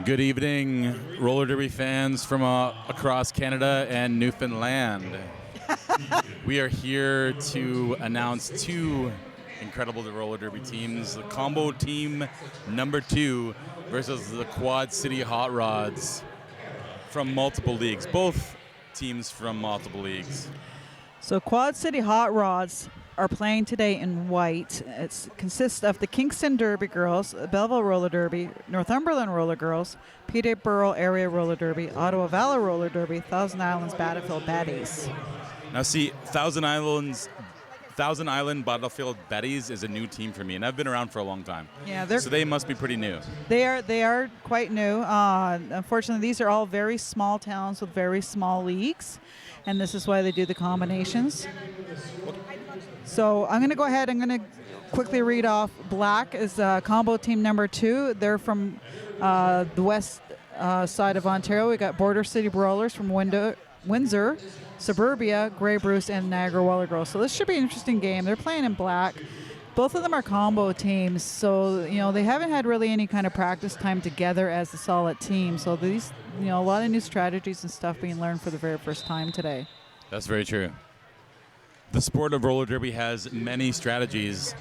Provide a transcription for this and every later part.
Good evening, roller derby fans from across Canada and Newfoundland. We are here to announce two incredible roller derby teams: the combo team number 2 versus the Quad City Hotrods from multiple leagues. Both teams from multiple leagues. So Quad City Hotrods are playing today in white. It consists of the Kingston Derby Girls, Belleville Roller Derby, Northumberland Roller Girls, Peterborough Area Roller Derby, Ottawa Valley Roller Derby, Thousand Islands Battlefield Betties. Now see, Thousand Island Battlefield Betties is a new team for me, and I've been around for a long time. Yeah, so they must be pretty new. They are quite new. Unfortunately, these are all very small towns with very small leagues, and this is why they do the combinations. So I'm going to go ahead. I'm going to quickly read off. Black is combo team number 2. They're from the west side of Ontario. We got Border City Brawlers from Windsor, Suburbia, Grey Bruce, and Niagara Roller Girls. So this should be an interesting game. They're playing in black. Both of them are combo teams, so they haven't had really any kind of practice time together as a solid team. So these, a lot of new strategies and stuff being learned for the very first time today. That's very true. The sport of roller derby has many strategies.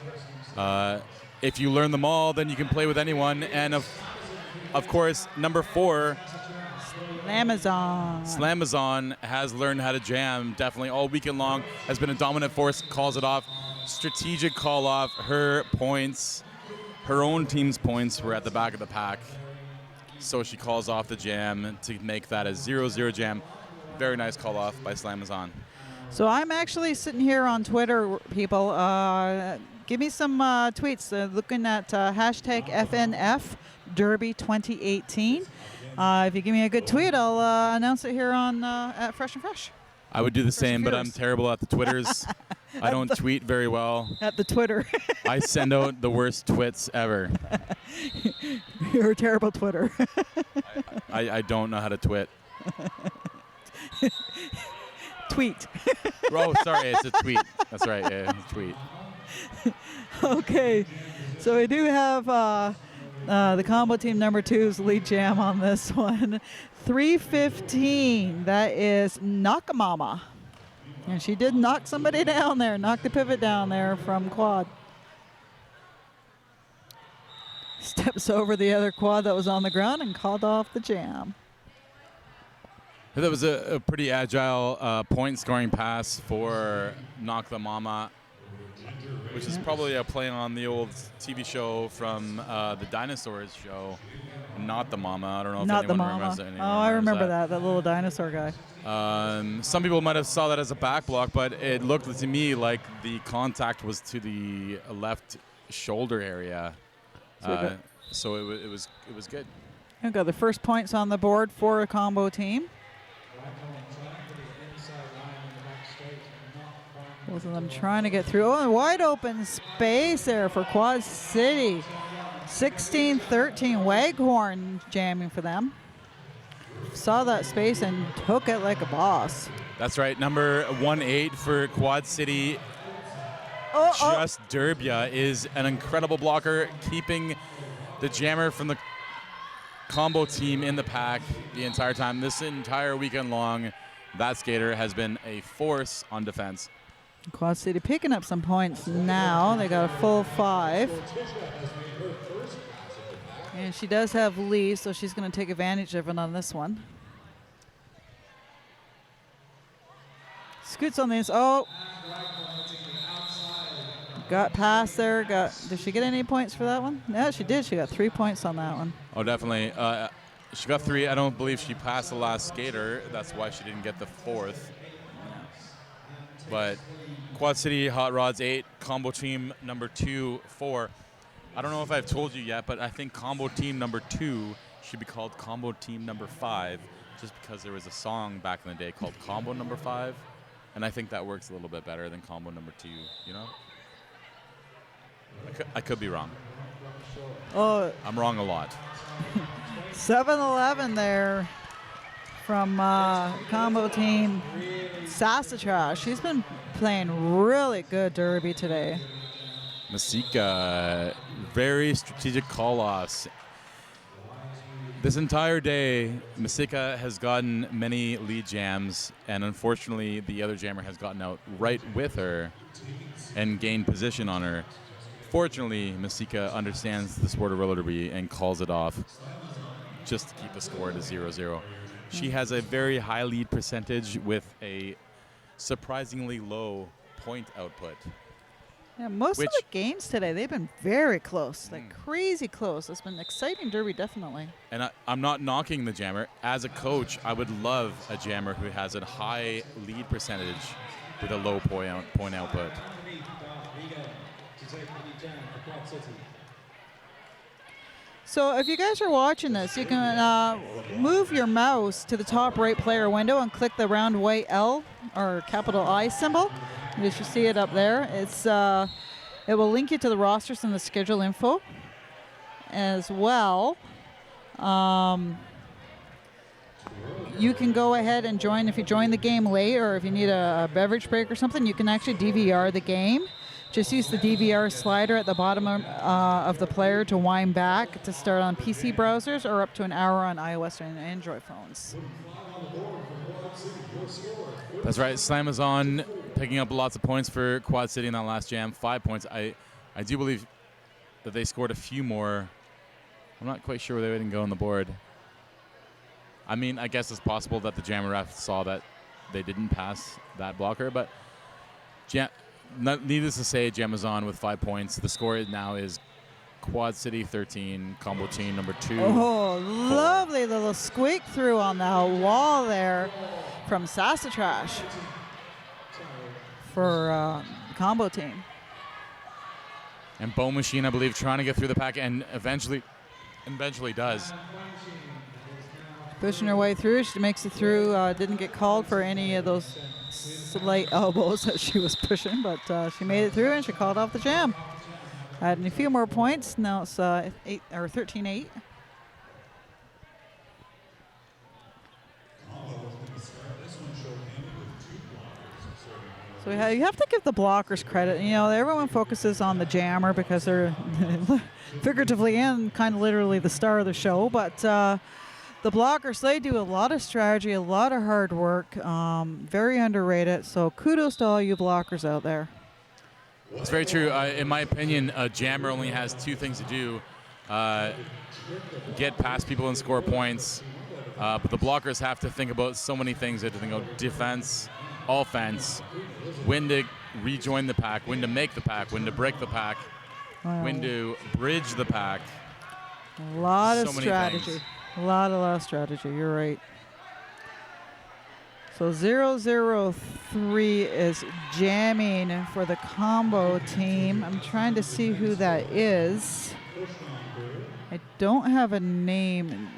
If you learn them all, then you can play with anyone. And of course, number 4, Slamazon has learned how to jam definitely all weekend long, has been a dominant force, calls it off. Strategic call off. Her points, her own team's points were at the back of the pack. So she calls off the jam to make that a 0-0 jam. Very nice call off by Slamazon. So I'm actually sitting here on Twitter, people. Give me some tweets. Looking at hashtag FNF Derby 2018. If you give me a good tweet, I'll announce it here on at Fresh and Fresh. I would do the same, but I'm terrible at the Twitters. I don't tweet very well. At the Twitter. I send out the worst twits ever. You're a terrible Twitter. I don't know how to twit. Tweet. Oh, sorry, it's a tweet. That's right, yeah, it's a tweet. Okay, so we do have the combo team number 2's lead jam on this one. 3:15, that is Nakamama. And she did knock somebody down there, knock the pivot down there from quad. Steps over the other quad that was on the ground and called off the jam. That was a pretty agile point-scoring pass for Knock the Mama, which is probably a play on the old TV show from the Dinosaurs show, Not the Mama. I don't know if anyone remembers it. I remember that little dinosaur guy. Some people might have saw that as a back block, but it looked to me like the contact was to the left shoulder area. So it was good. We've got the first points on the board for a combo team. Both of them trying to get through. Oh, wide open space there for Quad City. 16-13, Waghorn jamming for them. Saw that space and took it like a boss. That's right. Number 1-8 for Quad City. Derbia is an incredible blocker, keeping the jammer from the combo team in the pack the entire time. This entire weekend long, that skater has been a force on defense. Quad City picking up some points now. They got a full 5. And she does have Lee, so she's going to take advantage of it on this one. Scoots on this. Oh. Got past there. Did she get any points for that one? Yeah, she did. She got 3 points on that one. Oh, definitely. She got 3. I don't believe she passed the last skater. That's why she didn't get the 4th. But Quad City Hotrods 8, combo team number 2, 4. I don't know if I've told you yet, but I think combo team number 2 should be called combo team number 5, just because there was a song back in the day called Combo Number 5, and I think that works a little bit better than combo number 2. I could be wrong. Oh, I'm wrong a lot. 7-11 there from combo team Saskatchewan. She's been playing really good derby today. Masika, very strategic call-offs. This entire day, Masika has gotten many lead jams, and unfortunately, the other jammer has gotten out right with her and gained position on her. Fortunately, Masika understands the sport of roller derby and calls it off just to keep the score to 0-0. She has a very high lead percentage with a surprisingly low point output. Yeah, most of the games today, they've been very close, like crazy close. It's been an exciting derby, definitely. And I'm not knocking the jammer. As a coach, I would love a jammer who has a high lead percentage with a low point output. So if you guys are watching this, you can move your mouse to the top right player window and click the round white L or capital I symbol. You should see it up there. It will link you to the rosters and the schedule info as well. You can go ahead and join. If you join the game late or if you need a beverage break or something, you can actually DVR the game. Just use the DVR slider at the bottom of the player to wind back to start on PC browsers or up to an hour on iOS and Android phones. That's right. Slam is on, picking up lots of points for Quad City in that last jam. 5 points. I do believe that they scored a few more. I'm not quite sure where they didn't go on the board. I mean, I guess it's possible that the jammer ref saw that they didn't pass that blocker, but needless to say, jam is on with 5 points. The score now is Quad City 13, combo team number 2. Oh, lovely little squeak through on the wall there from Sasatrash for combo team. And Bow Machine, I believe, trying to get through the pack and eventually does. Pushing her way through. She makes it through. Didn't get called for any of those slight elbows that she was pushing, but she made it through and she called off the jam. Adding a few more points. Now it's 13-8. So you have to give the blockers credit. You know, everyone focuses on the jammer because they're figuratively and kind of literally the star of the show. But the blockers, they do a lot of strategy, a lot of hard work, very underrated. So kudos to all you blockers out there. It's very true. In my opinion, a jammer only has 2 things to do. Get past people and score points. But the blockers have to think about so many things. They have to think about defense, offense, when to rejoin the pack, when to make the pack, when to break the pack, when to bridge the pack. A lot of strategy. A lot of strategy. You're right. So 003 is jamming for the combo team. I'm trying to see who that is. I don't have a name,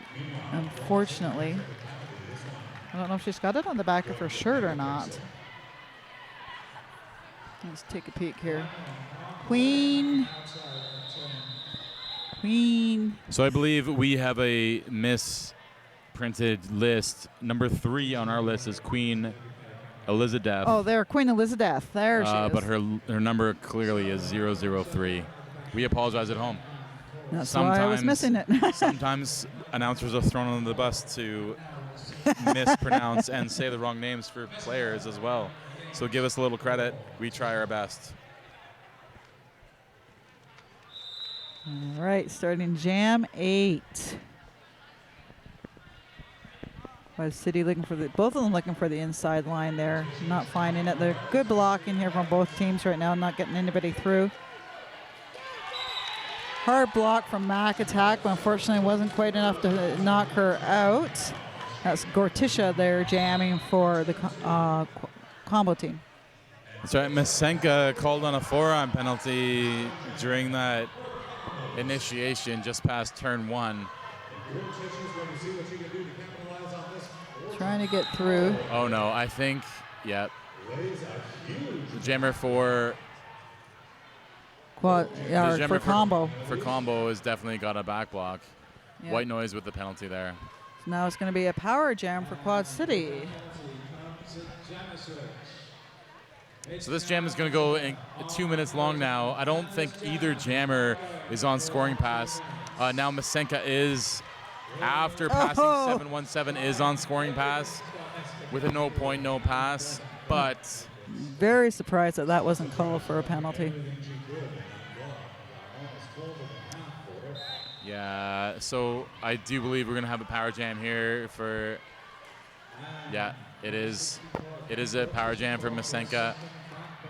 unfortunately. I don't know if she's got it on the back of her shirt or not. Let's take a peek here. Queen. So I believe we have a misprinted list. Number 3 on our list is Queen Elizabeth. Oh, there, Queen Elizabeth. There she is. But her number clearly is 003. We apologize at home. That's why I was missing it. Sometimes announcers are thrown under the bus to mispronounce and say the wrong names for players as well. So give us a little credit. We try our best. All right, starting jam 8. Quad City looking for both of them looking for the inside line there. Not finding it. They're good blocking here from both teams right now, not getting anybody through. Hard block from Mac Attack, but unfortunately wasn't quite enough to knock her out. That's Gortisha there jamming for the combo team. That's right. Masenka called on a forearm penalty during that initiation just past turn 1. Trying to get through. Oh no, I think, yep. The jammer for combo. For combo has definitely got a back block. Yep. White noise with the penalty there. So now it's going to be a power jam for Quad City. So this jam is going to go in 2 minutes long now. I don't think either jammer is on scoring pass. Now Masenka is after passing 717 is on scoring pass with a no point, no pass, but Very surprised that that wasn't called for a penalty. yeah, so I do believe we're going to have a power jam here for, yeah, it is a power jam for Masenka.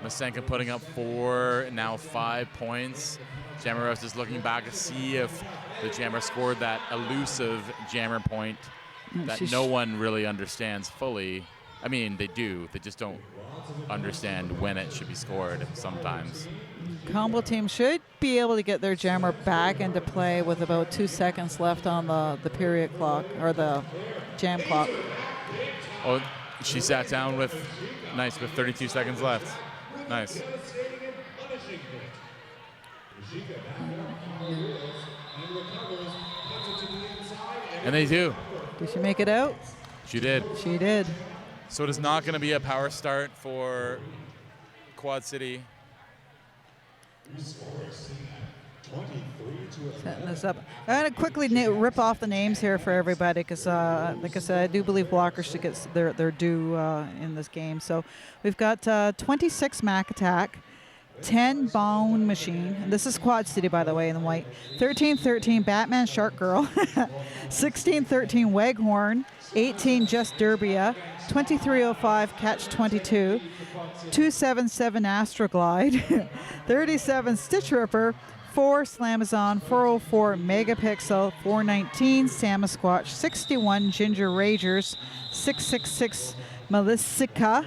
Masenka putting up 4, now 5 points. Jammer Ref is looking back to see if the jammer scored that elusive jammer point that no one really understands fully. I mean, they do. They just don't understand when it should be scored sometimes. Combo team should be able to get their jammer back into play with about 2 seconds left on the period clock, or the jam clock. Oh, she sat down with 32 seconds left. Nice. And they do. Did she make it out? She did. She did. So it is not going to be a power start for Quad City. Setting this up. I'm going to quickly rip off the names here for everybody because, like I said, I do believe blockers should get their due in this game. So we've got 26 Mac Attack, 10 Bone Machine. And this is Quad City, by the way, in the white. 13-13 Batman Shark Girl. 16-13 Waghorn. 18 Just Derbia. 2305 Catch 22. 277 Astroglide. 37 Stitch Ripper. 4 Slamazon, 404 Megapixel, 419 Samasquatch, 61 Ginger Ragers, 666 Melissa,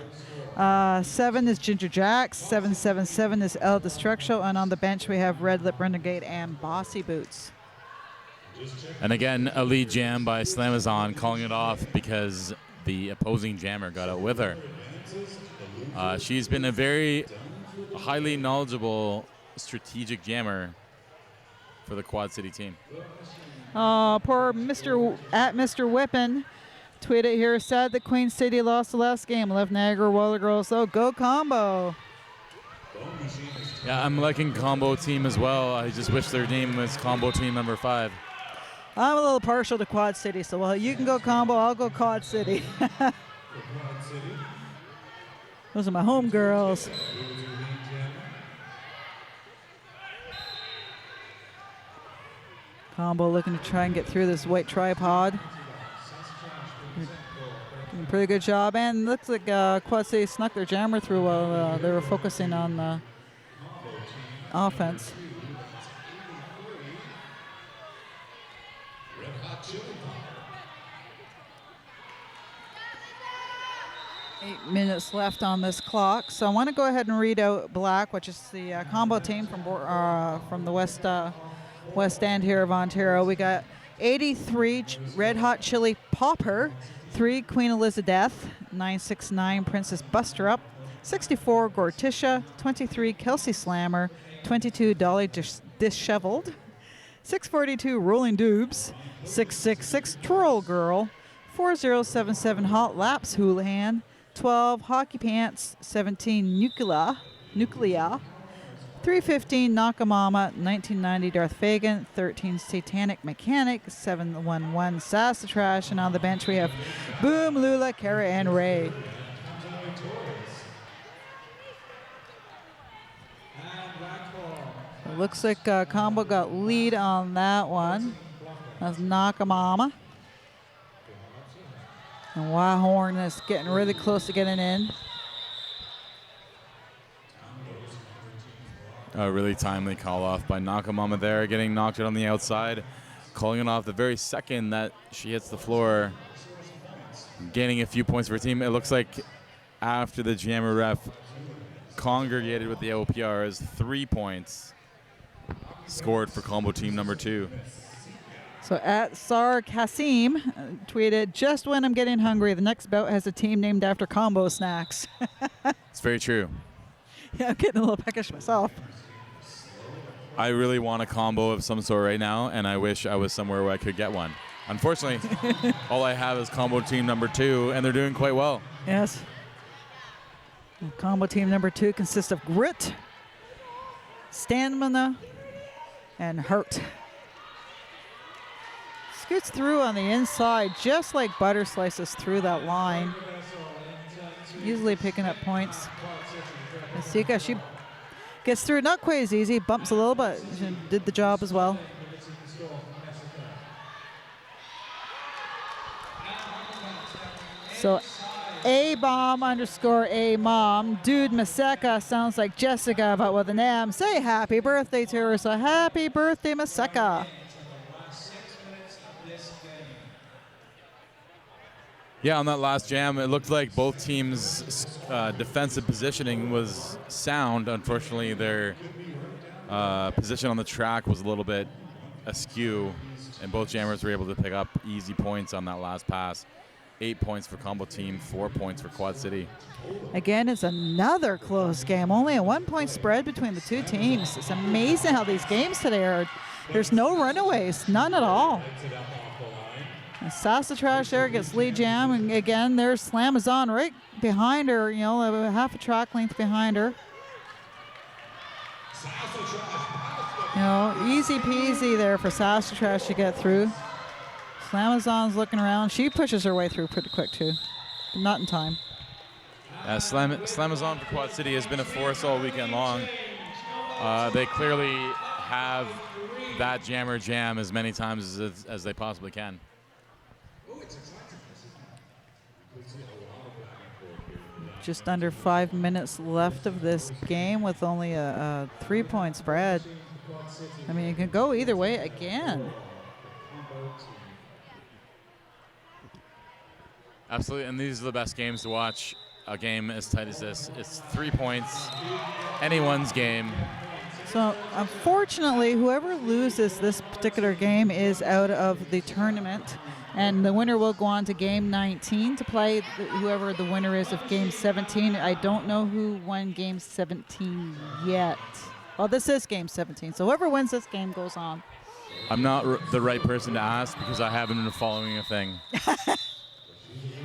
7 is Ginger Jacks, 777 is El Destructo, and on the bench we have Red Lip Renegade and Bossy Boots. And again, a lead jam by Slamazon, calling it off because the opposing jammer got out with her. She's been a very highly knowledgeable strategic jammer for the Quad City team. Poor Mr. Whippin tweeted here, sad that Queen City lost the last game. Left Niagara Waller Girls, though. Go Combo. Yeah, I'm liking Combo Team as well. I just wish their name was Combo Team number 5. I'm a little partial to Quad City, so well, you can go Combo, I'll go Quad City. Those are my home girls. Combo looking to try and get through this white tripod. Doing a pretty good job, and looks like Quad City snuck their jammer through while they were focusing on the offense. Eight minutes left on this clock, so I want to go ahead and read out Black, which is the combo team from the West End here of Ontario. We got 83 Red Hot Chili Popper, 3 Queen Elizabeth, 969 Princess Buster Up, 64 Gorticia, 23 Kelsey Slammer, 22 Dolly Disheveled, 642 Rolling Doobs, 666 Troll Girl, 4077 Hot Laps Houlihan, 12 Hockey Pants, 17 Nuclea, 315 Nakamama, 1990 Darth Fagan, 13 Satanic Mechanic, 711 Sasatrash, and on the bench we have Boom, Lula, Kara, and Ray. It looks like Combo got lead on that one. That's Nakamama. And Wahorn is getting really close to getting in. A really timely call off by Nakamama there, getting knocked out on the outside, calling it off the very second that she hits the floor, gaining a few points for her team. It looks like after the jammer ref congregated with the OPRs, 3 points scored for combo team number 2. So at Sar Kasim tweeted, just when I'm getting hungry, the next bout has a team named after combo snacks. It's very true. Yeah, I'm getting a little peckish myself. I really want a combo of some sort right now, and I wish I was somewhere where I could get one. Unfortunately, all I have is combo team number 2, and they're doing quite well. Yes. Combo team number 2 consists of grit, stamina, and hurt. Scoots through on the inside, just like butter slices through that line. Easily picking up points. Masika, she gets through, not quite as easy, bumps a little, but she did the job as well. So A-bomb_A-mom. Dude Maseka sounds like Jessica, but with an M. Say happy birthday to her. So happy birthday, Maseka. Yeah, on that last jam, it looked like both teams' defensive positioning was sound. Unfortunately, their position on the track was a little bit askew, and both jammers were able to pick up easy points on that last pass. 8 points for Combo Team, 4 points for Quad City. Again, it's another close game. Only a 1 point spread between the two teams. It's amazing how these games today are. There's no runaways, none at all. Saskatchewan there gets lead jam, and again, there's Slamazon right behind her, you know, half a track length behind her. You know, easy peasy there for Saskatchewan to get through. Slamazon's looking around. She pushes her way through pretty quick, too. But not in time. Slamazon for Quad City has been a force all weekend long. They clearly have that jammer jam as many times as they possibly can. Just under 5 minutes left of this game with only a 3 point spread. I mean, it can go either way again. Absolutely, and these are the best games to watch. A game as tight as this. It's 3 points, anyone's game. So, unfortunately, whoever loses this particular game is out of the tournament, and the winner will go on to Game 19 to play whoever the winner is of Game 17. I don't know who won Game 17 yet. Well, this is Game 17, so whoever wins this game goes on. I'm not the right person to ask because I haven't been following a thing.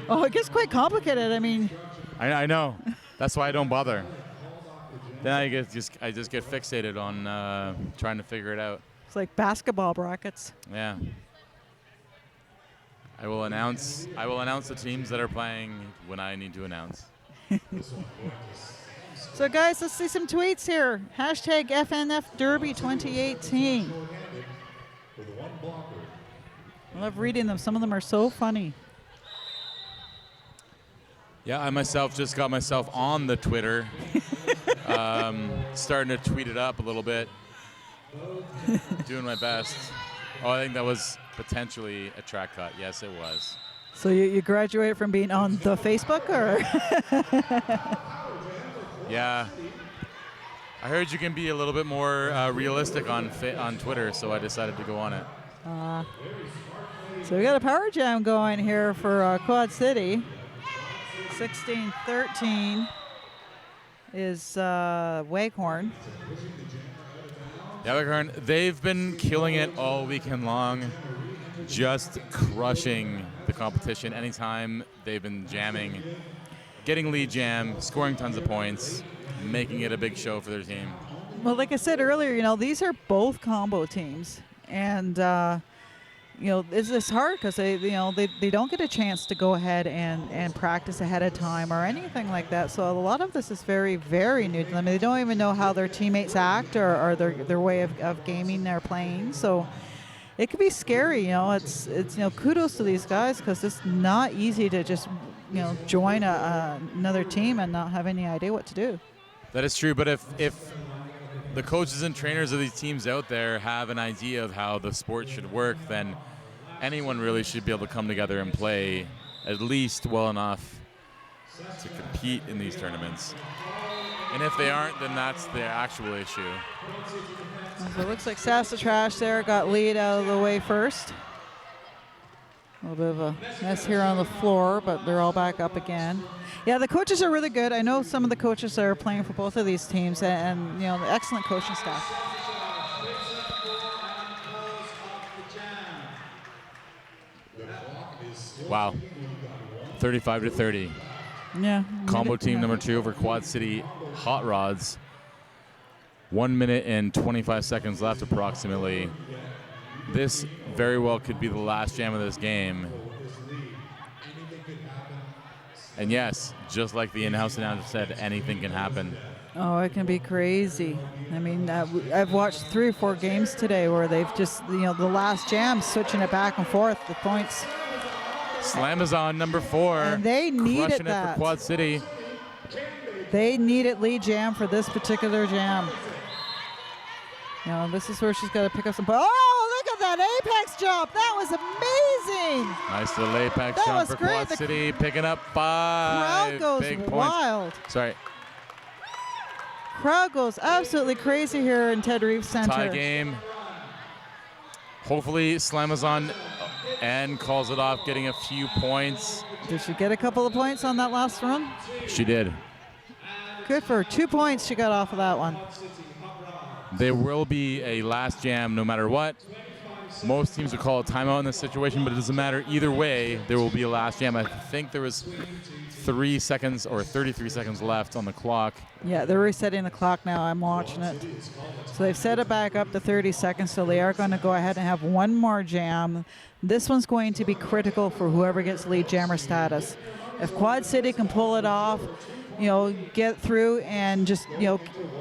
Oh, it gets quite complicated. I mean, I know. That's why I don't bother. Then I just get fixated on trying to figure it out. It's like basketball brackets. Yeah. I will announce the teams that are playing when I need to announce. So guys, let's see some tweets here. Hashtag FNF Derby 2018. I love reading them. Some of them are so funny. Yeah, I myself just got myself on the Twitter. Starting to tweet it up a little bit. Doing my best. Oh, I think that was potentially a track cut. Yes, it was. So you graduated from being on the Facebook, or? Yeah. I heard you can be a little bit more realistic on Twitter, so I decided to go on it. So we got a power jam going here for Quad City. 16-13 is Waghorn. Yeah, Waghorn, they've been killing it all weekend long, just crushing the competition. Anytime they've been jamming, getting lead jam, scoring tons of points, making it a big show for their team. Well, like I said earlier, you know, these are both combo teams, and you know, it's hard because they don't get a chance to go ahead and practice ahead of time or anything like that. So a lot of this is very, very new to them. They don't even know how their teammates act or their way of gaming or playing. So it could be scary. You know, it's you know, kudos to these guys because it's not easy to just, you know, join another team and not have any idea what to do. That is true, but if the coaches and trainers of these teams out there have an idea of how the sport should work, then anyone really should be able to come together and play at least well enough to compete in these tournaments. And if they aren't, then that's the actual issue. So it looks like Saskatchewan there got lead out of the way first. A little bit of a mess here on the floor, but they're all back up again. Yeah, the coaches are really good. I know some of the coaches that are playing for both of these teams, and you know, the excellent coaching staff. Wow, 35-30. Yeah. Combo team number 2 over Quad City Hotrods. 1 minute and 25 seconds left approximately. This very well could be the last jam of this game. And yes, just like the in-house announcer said, anything can happen. Oh, it can be crazy. I mean, I've watched 3 or 4 games today where they've just, the last jam, switching it back and forth, the points. Slamazon number 4. And they needed crushing that. it for Quad City. They needed lead jam for this particular jam. This is where she's got to pick up some. Oh, look at that apex jump. That was amazing. Nice little apex That jump was for great. Quad The City, picking up 5 Crowd goes big points. wild. Sorry. Crowd goes absolutely crazy here in Ted Reeve Center. Tie game. Hopefully Slamazon and calls it off, getting a few points. Did she get a couple of points on that last run? She did. Good for her. 2 points she got off of that one. There will be a last jam no matter what. Most teams would call a timeout in this situation, but it doesn't matter. Either way, there will be a last jam. I think there was 3 seconds or 33 seconds left on the clock. Yeah, they're resetting the clock now. I'm watching it. So they've set it back up to 30 seconds, so they are going to go ahead and have one more jam. This one's going to be critical for whoever gets lead jammer status. If Quad City can pull it off, get through and just,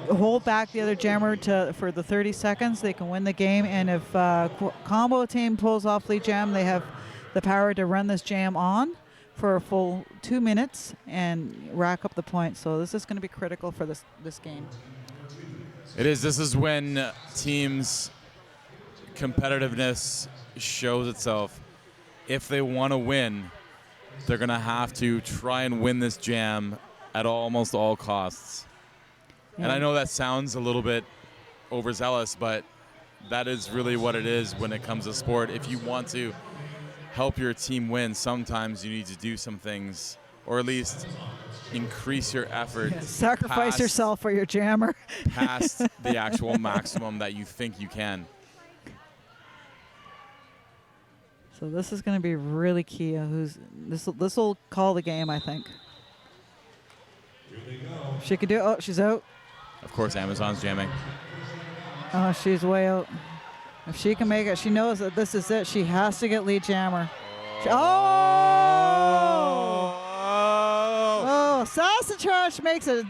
hold back the other jammer for the 30 seconds, they can win the game. And if combo team pulls off lead jam, they have the power to run this jam on for a full 2 minutes and rack up the points. So this is going to be critical for this game. It is. This is when teams' competitiveness shows itself. If they want to win, they're going to have to try and win this jam at almost all costs. Yeah. And I know that sounds a little bit overzealous, but that is really what it is when it comes to sport. If you want to help your team win, sometimes you need to do some things, or at least increase your effort. Yeah, sacrifice yourself for your jammer. Past the actual maximum that you think you can. So this is going to be really key. This will call the game, I think. She could do it. Oh, she's out. Of course, Amazon's jamming. Oh, she's way out. If she can make it, she knows that this is it. She has to get lead jammer. Oh, Sassatrush makes it.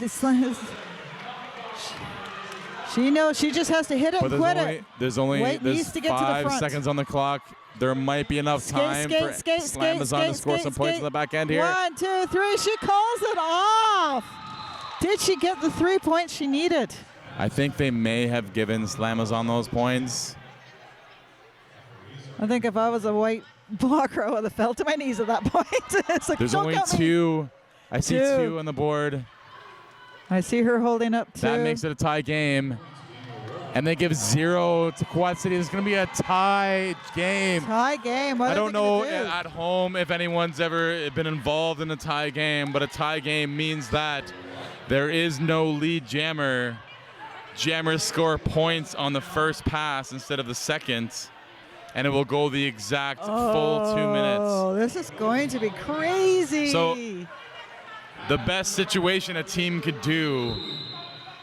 She knows she just has to hit it and quit it. There's 5 seconds on the clock. There might be enough time for Slamazon to score some points on the back end here. 1, 2, 3. She calls it off. Did she get the 3 points she needed? I think they may have given Slamazon those points. I think if I was a white blocker, I would have fell to my knees at that point. It's like, there's only 2. I see 2 on the board. I see her holding up 2. That makes it a tie game. And they give 0 to Quad City. It's going to be a tie game. Tie game. What I don't know do? At home if anyone's ever been involved in a tie game, but a tie game means that there is no lead jammer. Jammers score points on the first pass instead of the second, and it will go the exact full 2 minutes. Oh, this is going to be crazy. So the best situation a team could do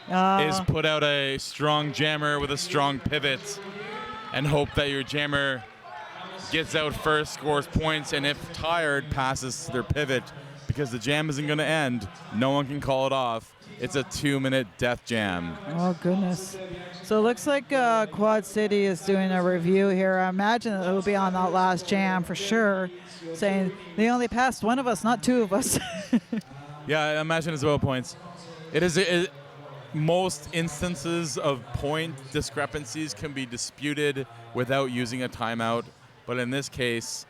is put out a strong jammer with a strong pivot and hope that your jammer gets out first, scores points, and if tired, passes to their pivot, because the jam isn't going to end. No one can call it off. It's a 2-minute death jam. Oh, goodness. So it looks like Quad City is doing a review here. I imagine it will be on that last jam for sure, saying they only passed one of us, not 2 of us. Yeah, I imagine it's about points. Most instances of point discrepancies can be disputed without using a timeout, but in this case,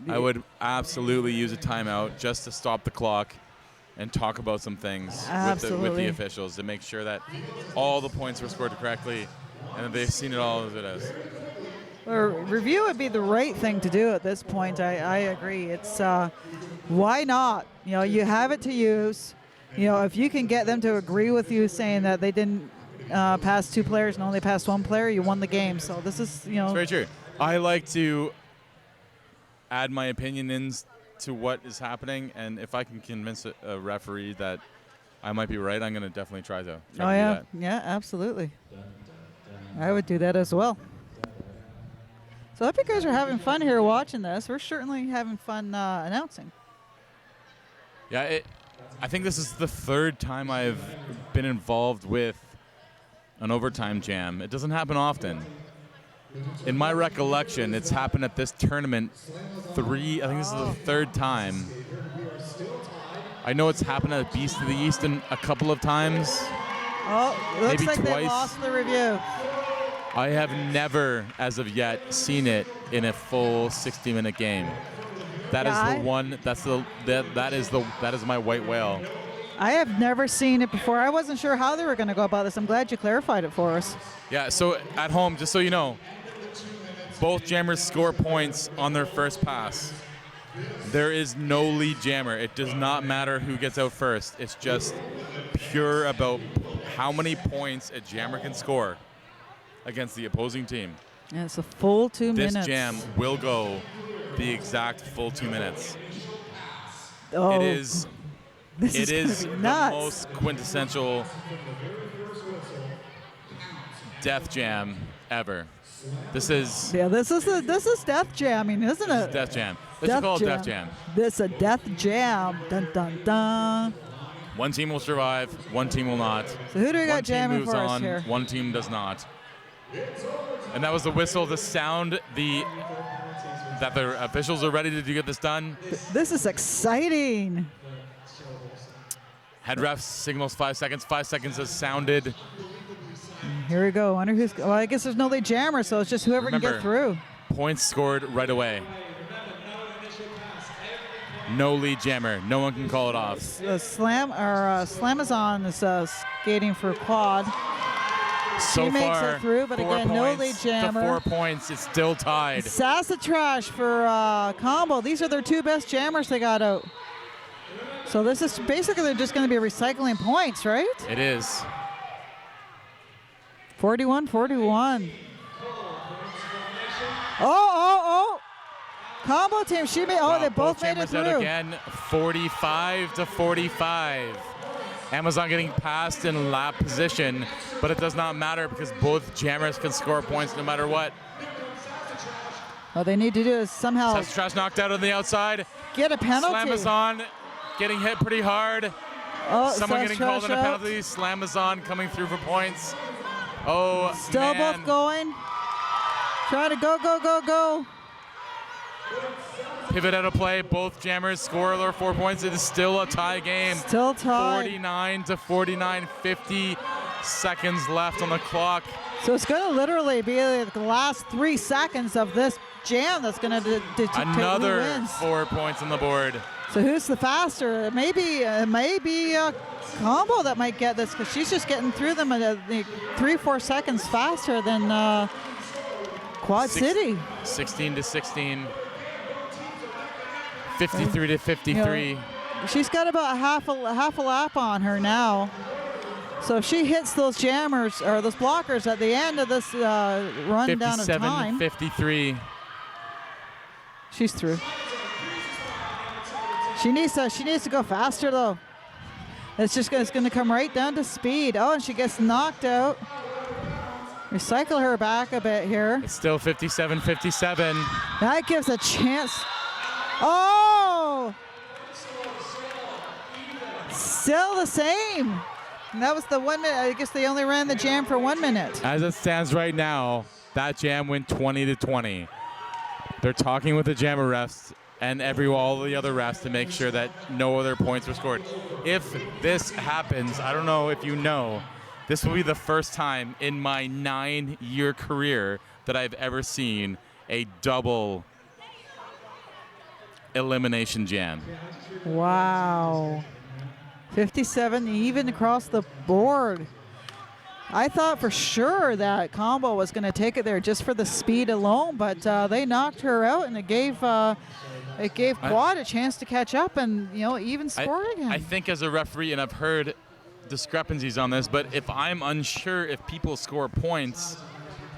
I would absolutely use a timeout just to stop the clock and talk about some things with the officials to make sure that all the points were scored correctly and that they've seen it all as it is. Well, review would be the right thing to do at this point. I agree. It's why not? You have it to use. If you can get them to agree with you saying that they didn't pass 2 players and only passed 1 player, you won the game. So this is, It's very true. I like to add my opinion into what is happening, and if I can convince a referee that I might be right, I'm going to definitely try to do that. Yeah, absolutely. I would do that as well. So I hope you guys are having fun here watching this. We're certainly having fun announcing. Yeah, I think this is the third time I've been involved with an overtime jam. It doesn't happen often. In my recollection, it's happened at this tournament I think this is the third time. I know it's happened at Beast of the East a couple of times. Oh, looks maybe like twice. they lost the review. I have never, as of yet, seen it in a full 60-minute game. That is the one. That is my white whale. I have never seen it before. I wasn't sure how they were going to go about this. I'm glad you clarified it for us. Yeah. So at home, just so you know, both jammers score points on their first pass. There is no lead jammer. It does not matter who gets out first. It's just pure about how many points a jammer can score against the opposing team. And it's a full 2 minutes. This jam will go the exact full 2 minutes. Oh, it is the nuts. most quintessential death jam ever. This is death jamming, isn't it? death jam. Let's call it death jam. This is a death jam. Dun dun dun. One team will survive, one team will not. So who do we got one team jamming moves for on, us here? one team does not. And that was the whistle, the sound, that the officials are ready to get this done. This is exciting. Head ref signals 5 seconds. 5 seconds has sounded. Here we go. Wonder who's. Well, I guess there's no lead jammer, so it's just whoever can get through. Points scored right away. No lead jammer. No one can call it off. Slamazon is skating for quad. So she makes far, it through, but again, no lead jammer. To 4 points. It's still tied. Sasatrash for Combo. These are their two best jammers they got out. So this is basically they're just going to be recycling points, right? It is. 41-41. Oh. Combo team, they both made it through. Out again, 45-45. Amazon getting passed in lap position, but it does not matter because both jammers can score points no matter what. All they need to do is somehow Trash knocked out on the outside. Get a penalty. Slamazon getting hit pretty hard. Oh, someone getting called in a penalty. Slamazon coming through for points. Oh, still man. both going. Try to go. Pivot out of play. Both jammers score their 4 points. It is still a tie game. Still tied. 49-49. 50 seconds left on the clock. So it's going to literally be the last 3 seconds of this jam that's going to dictate another who wins. 4 points on the board. So who's the faster? It may be Combo that might get this because she's just getting through them 3-4 seconds faster than Quad City. 16-16. 53-53. She's got about half a lap on her now. So if she hits those jammers or those blockers at the end of this run down of time, 57-53. She's through. She needs to go faster though. It's going to come right down to speed. Oh, and she gets knocked out. Recycle her back a bit here. It's still 57-57. That gives a chance. Oh! Still the same. And that was the 1 minute. I guess they only ran the jam for 1 minute. As it stands right now, that jam went 20-20. They're talking with the jammer refs and all the other refs to make sure that no other points were scored. If this happens, I don't know if you know, this will be the first time in my 9-year career that I've ever seen a double elimination jam. Wow. 57 even across the board. I thought for sure that Combo was going to take it there just for the speed alone, but they knocked her out, and it gave Quad a chance to catch up and even score again. I think as a referee, and I've heard discrepancies on this, but if I'm unsure if people score points,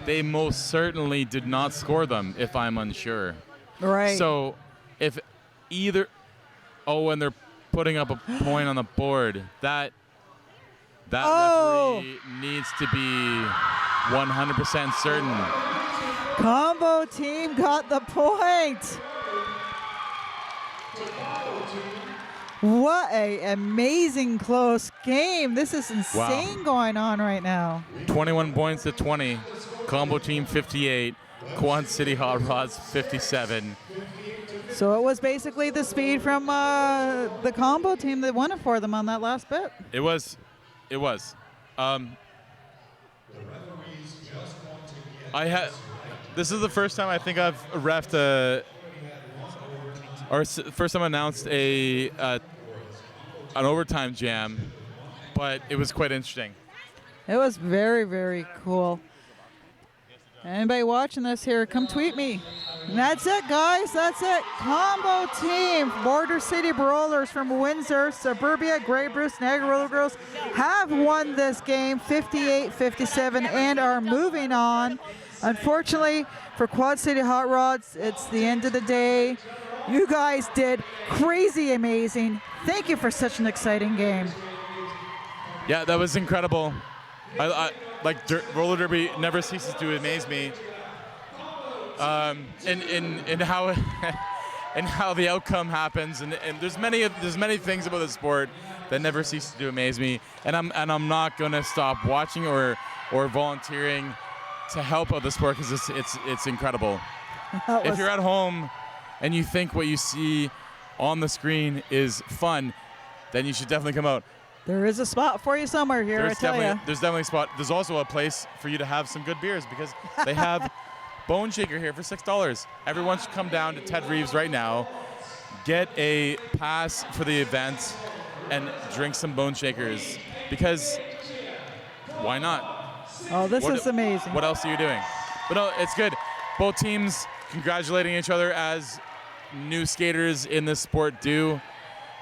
they most certainly did not score them if I'm unsure. Right. So if either, and they're putting up a point on the board, that referee needs to be 100% certain. Combo combo team got the point. What a amazing close game. This is insane going on right now. 21 points to 20. Combo team 58. Quad City Hotrods 57. So it was basically the speed from the combo team that won it for them on that last bit. It was. This is the first time I think I've refed first time announced an overtime jam, but it was quite interesting. It was very, very cool. Anybody watching this here, come tweet me. And that's it, guys. That's it. Combo team, Border City Brawlers from Windsor, Suburbia, Grey Bruce, Niagara Roller Girls have won this game 58-57 and are moving on. Unfortunately, for Quad City Hot Rods, it's the end of the day. You guys did crazy amazing. Thank you for such an exciting game. Yeah, that was incredible. Roller derby never ceases to amaze me. In how and how the outcome happens, and there's many things about the sport that never cease to amaze me, and I'm not gonna stop watching or volunteering to help out the sport because it's incredible. If you're at home and you think what you see on the screen is fun, then you should definitely come out. There is a spot for you somewhere here, I tell you. There's definitely a spot. There's also a place for you to have some good beers because they have Bone Shaker here for $6. Everyone should come down to Ted Reeves right now, get a pass for the event, and drink some Bone Shakers because why not? Oh, this is amazing. What else are you doing? But no, it's good. Both teams congratulating each other as new skaters in this sport do.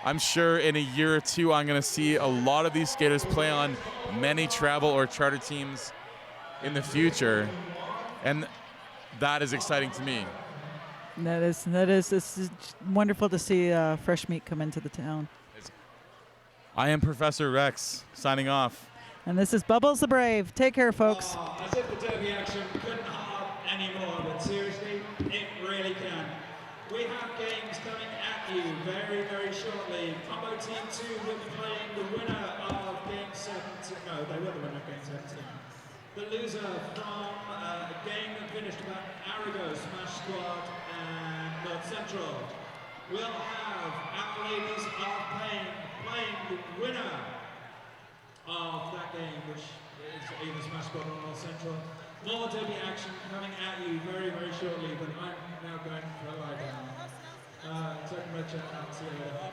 I'm sure in a year or two, I'm going to see a lot of these skaters play on many travel or charter teams in the future, and that is exciting to me. That is. It's wonderful to see fresh meat come into the town. I am Professor Rex, signing off. And this is Bubbles the Brave. Take care, folks. As if the derby action couldn't hard anymore, but seriously, it really can. We have games coming at you very, very shortly. Combo Team 2 will be playing the winner of Game 17. No, they were the winner of Game 17. The loser from a game that finished about an hour ago, Smash Squad and North Central. We'll have our ladies of pain playing the winner of that game, which is either Smash Squad or North Central. More derby action coming at you very, very shortly, but I'm now going for a lie down. Take a chat out. See you later.